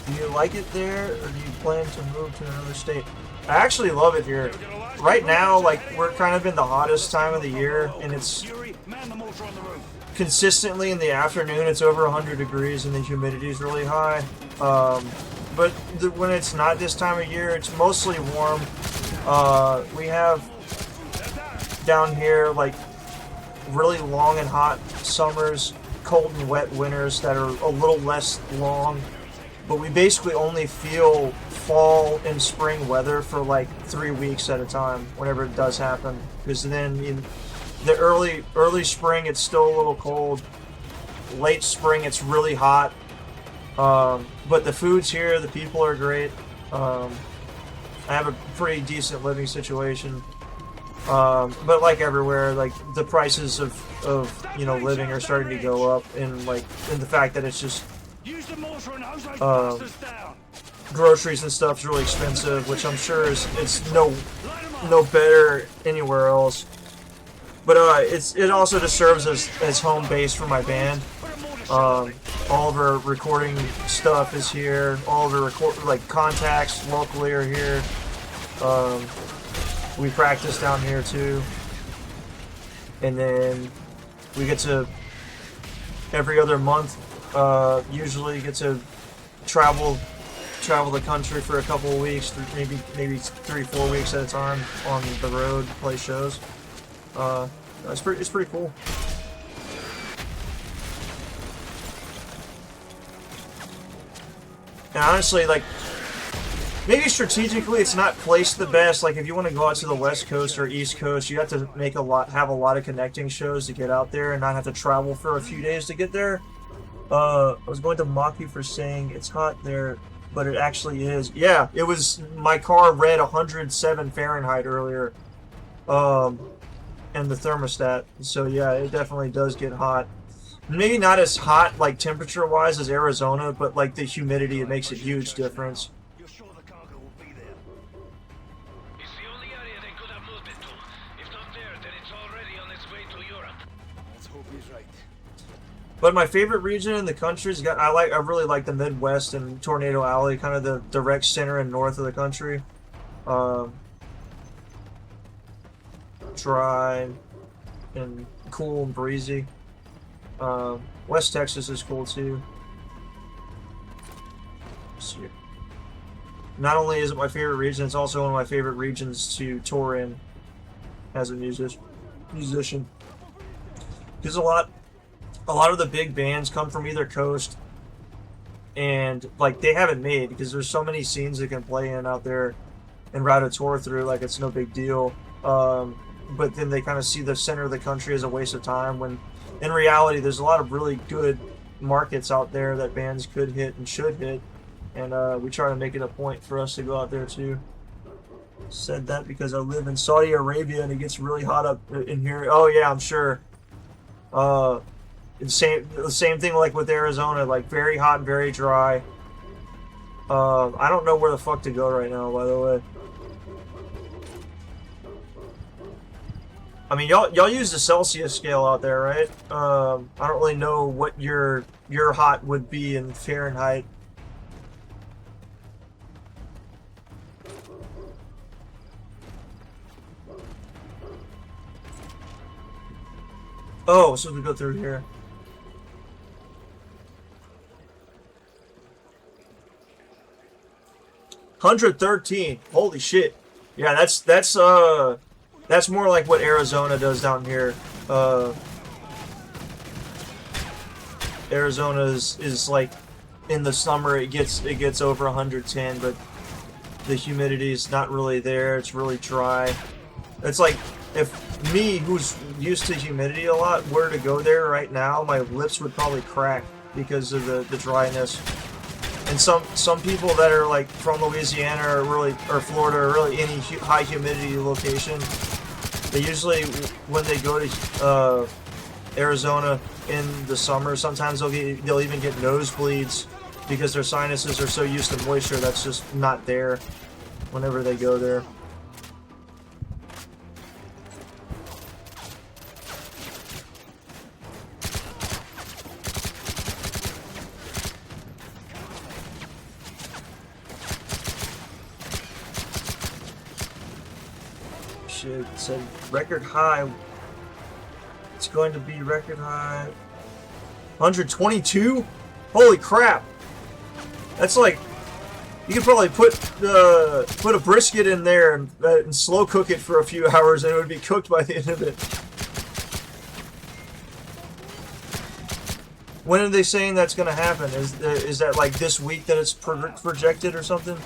Do you like it there, or do you plan to move to another state? I actually love it here. Right now, like, we're kind of in the hottest time of the year, and it's consistently in the afternoon, it's over 100 degrees, and the humidity is really high. But when it's not this time of year, it's mostly warm. We have down here, like, really long and hot summers, cold and wet winters that are a little less long. But we basically only feel fall and spring weather for like 3 weeks at a time, whenever it does happen. Because then in the early spring, it's still a little cold. Late spring, it's really hot. But the food's here, the people are great. I have a pretty decent living situation. But like everywhere, like the prices of living are starting to go up, and like in the fact that it's just groceries and stuff's really expensive, which I'm sure it's no better anywhere else. But it also just serves as home base for my band. All of our recording stuff is here. All of the contacts locally are here. We practice down here too, and then we get to every other month. Usually get to travel the country for a couple of weeks, maybe 3-4 weeks at a time on the road, play shows. It's pretty cool. And honestly, like, maybe strategically it's not placed the best. Like, if you want to go out to the West Coast or East Coast, you have to have a lot of connecting shows to get out there and not have to travel for a few days to get there. I was going to mock you for saying it's hot there, but it actually is. Yeah, it was. My car read 107 Fahrenheit earlier, and the thermostat. So yeah, it definitely does get hot. Maybe not as hot, like, temperature-wise as Arizona, but like the humidity, it makes a huge difference. But my favorite region in the country is I really like the Midwest and Tornado Alley, kind of the direct center and north of the country. Dry and cool and breezy. West Texas is cool too. Let's see. Not only is it my favorite region, it's also one of my favorite regions to tour in as a musician. Because a lot of the big bands come from either coast, and like they haven't made, because there's so many scenes they can play in out there and route a tour through, like it's no big deal. But then they kind of see the center of the country as a waste of time, when in reality there's a lot of really good markets out there that bands could hit and should hit, and we try to make it a point for us to go out there too. Said that because I live in Saudi Arabia and it gets really hot up in here. Oh yeah, I'm sure. The same thing like with Arizona, like very hot, very dry. I don't know where the fuck to go right now, by the way. I mean, y'all use the Celsius scale out there, right? I don't really know what your hot would be in Fahrenheit. Oh, so we go through here. $113. Holy shit. Yeah, that's more like what Arizona does down here. Arizona is like, in the summer it gets over 110, but the humidity is not really there. It's really dry. It's like, if me, who's used to humidity a lot, were to go there right now, my lips would probably crack because of the dryness. And some people that are like from Louisiana or Florida, or really any high humidity location, they usually, when they go to Arizona in the summer, sometimes they'll even get nosebleeds because their sinuses are so used to moisture that's just not there whenever they go there. shit. It said record high. It's going to be record high 122? Holy crap! That's like, you could probably put a brisket in there and slow cook it for a few hours and it would be cooked by the end of it. When are they saying that's going to happen? Is that like this week that it's projected or something?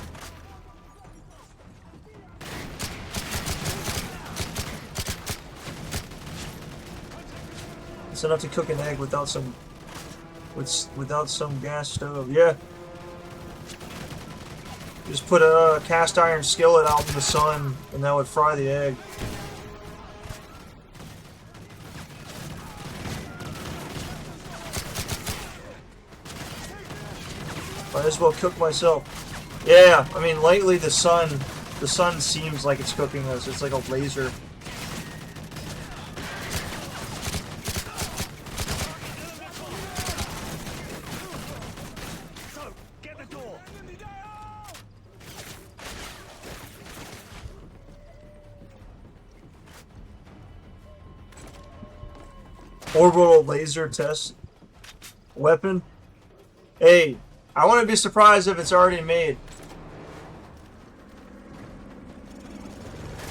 It's enough to cook an egg without some gas stove. Yeah. Just put a cast iron skillet out in the sun and that would fry the egg. Might as well cook myself. Yeah, I mean lately the sun seems like it's cooking us. It's like a laser. Orbital laser test weapon. Hey, I wouldn't be surprised if it's already made.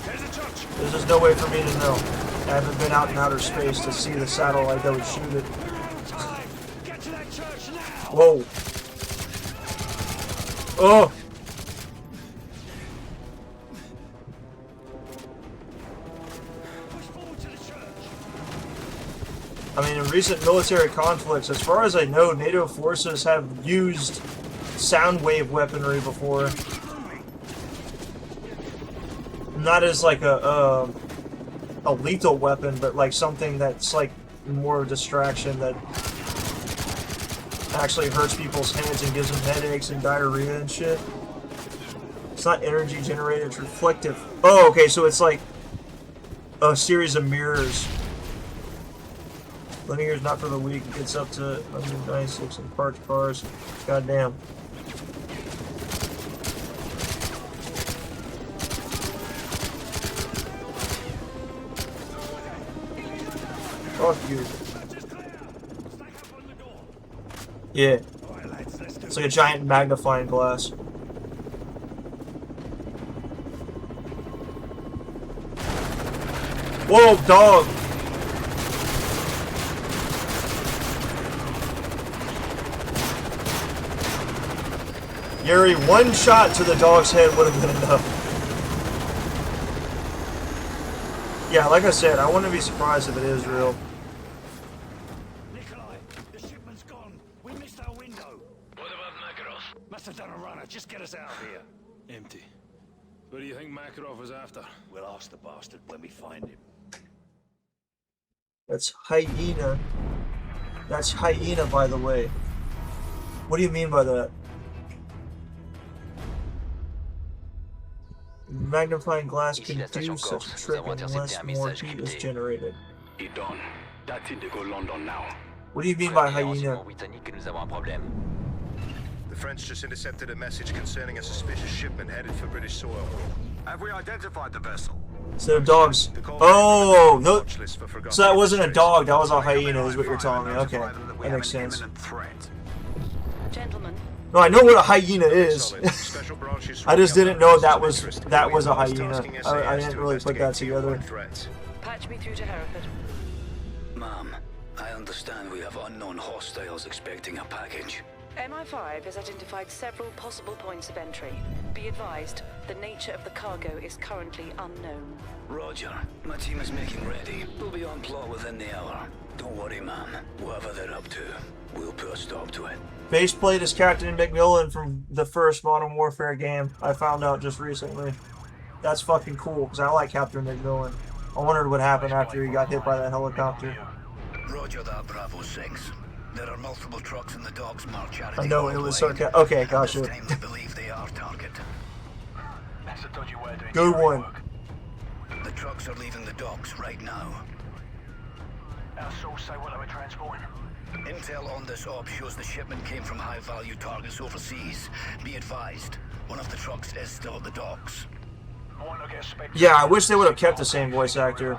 There's just no way for me to know. I haven't been out in outer space to see the satellite that would shoot it. Whoa. Oh. I mean, in recent military conflicts, as far as I know, NATO forces have used sound wave weaponry before. Not as like a lethal weapon, but like something that's like more of a distraction that actually hurts people's heads and gives them headaches and diarrhea and shit. It's not energy generated, it's reflective. Oh, okay, so it's like a series of mirrors. Linear is not for the weak. It gets up to 196 in parked cars. Goddamn. Fuck you. Yeah. It's like a giant magnifying glass. Whoa, dog! Yuri, one shot to the dog's head would have been enough. Yeah, like I said, I wouldn't be surprised if it is real. Nikolai, the shipment's gone. We missed our window. What about Makarov? Must have done a runner. Just get us out of here. Empty. What do you think Makarov is after? We'll ask the bastard when we find him. That's hyena. That's hyena, by the way. What do you mean by that? Magnifying glass can do such a trick unless more heat is generated. Idon, that's it to go London now. What do you mean by hyena? The French just intercepted a message concerning a suspicious shipment headed for British soil. Have we identified the vessel? So dogs. Oh, no. So that wasn't a dog, that was a hyena is what you're telling me. Okay, that makes sense. Gentlemen. No, I know what a hyena is. I just didn't know that was a hyena. I didn't really put that together. Patch me through to Hereford. Ma'am, I understand we have unknown hostiles expecting a package. MI5 has identified several possible points of entry. Be advised, the nature of the cargo is currently unknown. Roger. My team is making ready. We'll be on plot within the hour. Don't worry, ma'am. Whatever they're up to, we'll put a stop to it. Faceplate is Captain McMillan from the first Modern Warfare game. I found out just recently. That's fucking cool, because I like Captain McMillan. I wondered what happened after he got hit by that helicopter. Roger that, Bravo 6. There are multiple trucks in the docks marked Charity. I know it was sarcastic. Okay, gotcha. Time to believe they are target. That's a dodgy way of doing Good one. The trucks are leaving the docks right now. Our source say what they were transporting. Intel on this op shows the shipment came from high-value targets overseas. Be advised, one of the trucks is still at the docks. I want to get a spec. Yeah, I wish they would have kept the same voice actor.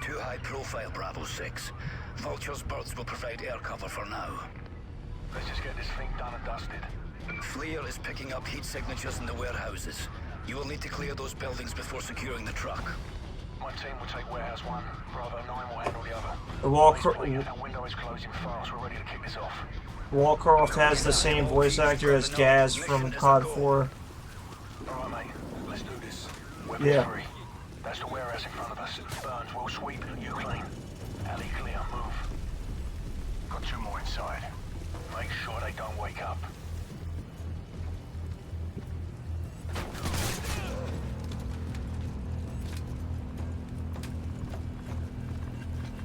Too high profile, Bravo 6. Vulture's birds will provide air cover for now. Let's just get this thing done and dusted. FLIR is picking up heat signatures in the warehouses. You will need to clear those buildings before securing the truck. My team will take warehouse 1. Bravo 9 will handle the other. Basically, If that window is closing fast, we're ready to kick this off. Wallcroft has the same voice actor as Gaz from COD 4. Alright, mate. Let's do this. Weapons Yeah. free. That's the warehouse in front of us. Burns, we'll sweep. You clean. Alley clear. Move. Got 2 more inside. Make sure they don't wake up.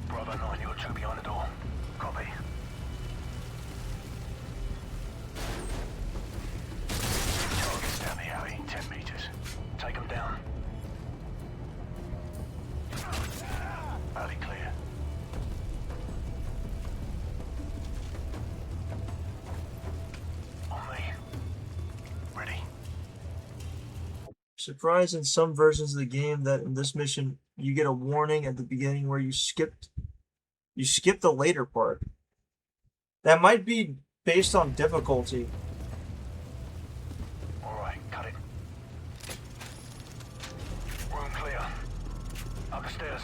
Bravo 9, you got 2 behind the door. Copy. Targets down the alley, 10 meters. Take them down. Alley clear. On me. Ready. Surprised in some versions of the game that in this mission you get a warning at the beginning where you skip the later part. That might be based on difficulty. Alright, cut it. Room clear. Up the stairs.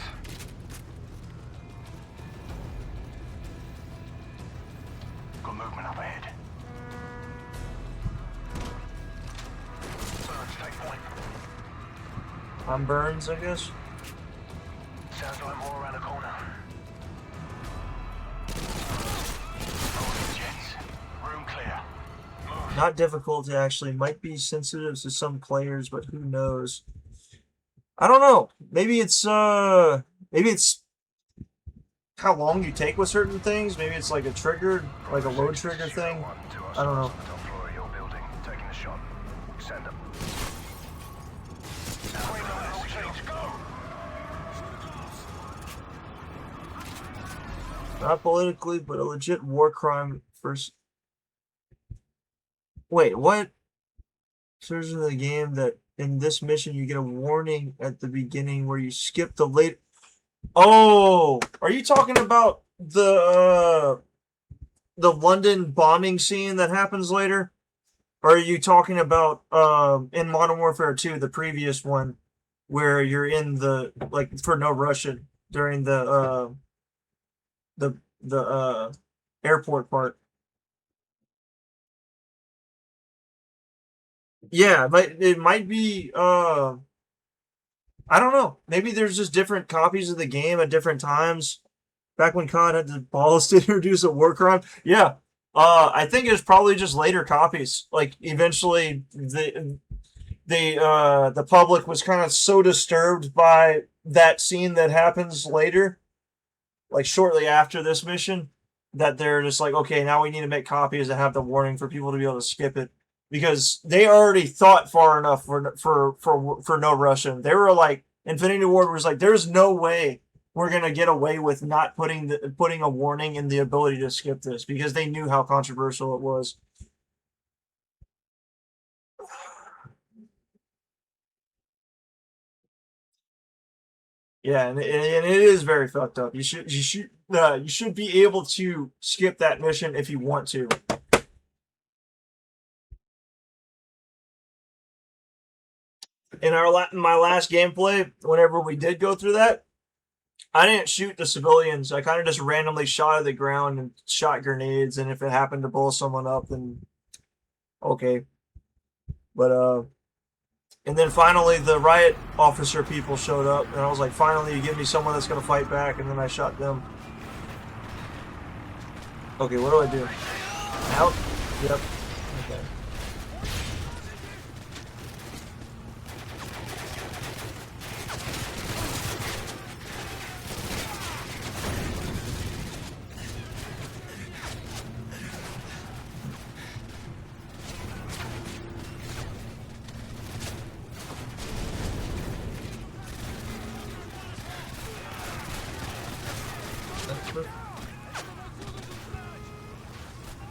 Got movement up ahead. Burns, take point. I'm Burns, I guess. Sounds like more around the corner. Rolling jets. Room clear. Move. Not difficulty, actually. Might be sensitive to some players, but who knows? I don't know. Maybe it's how long you take with certain things. Maybe it's like a trigger, like a load trigger thing. I don't know. Top floor of your building. Taking the shot. Send them. Green light, all teams, go! Not politically, but a legit war crime. First. Wait, what? Version of the game that in this mission you get a warning at the beginning where you skip the late. Oh, are you talking about the London bombing scene that happens later? Or are you talking about in Modern Warfare 2, the previous one, where you're in the like for No Russian during the airport part? Yeah, it might be I don't know. Maybe there's just different copies of the game at different times. Back when COD had the balls to introduce a war crime. Yeah. I think it's probably just later copies. Like eventually the public was kind of so disturbed by that scene that happens later, like shortly after this mission, that they're just like, okay, now we need to make copies that have the warning for people to be able to skip it. Because they already thought far enough for No Russian. They were like, Infinity Ward was like, there's no way we're gonna get away with not putting a warning in the ability to skip this, because they knew how controversial it was. Yeah, and it is very fucked up. You should be able to skip that mission if you want to. In my last gameplay, whenever we did go through that, I didn't shoot the civilians. I kind of just randomly shot at the ground and shot grenades, and if it happened to blow someone up, then okay. But and then finally the riot officer people showed up, and I was like, finally you give me someone that's gonna fight back, and then I shot them. Okay, what do I do? Out? Yep. Okay.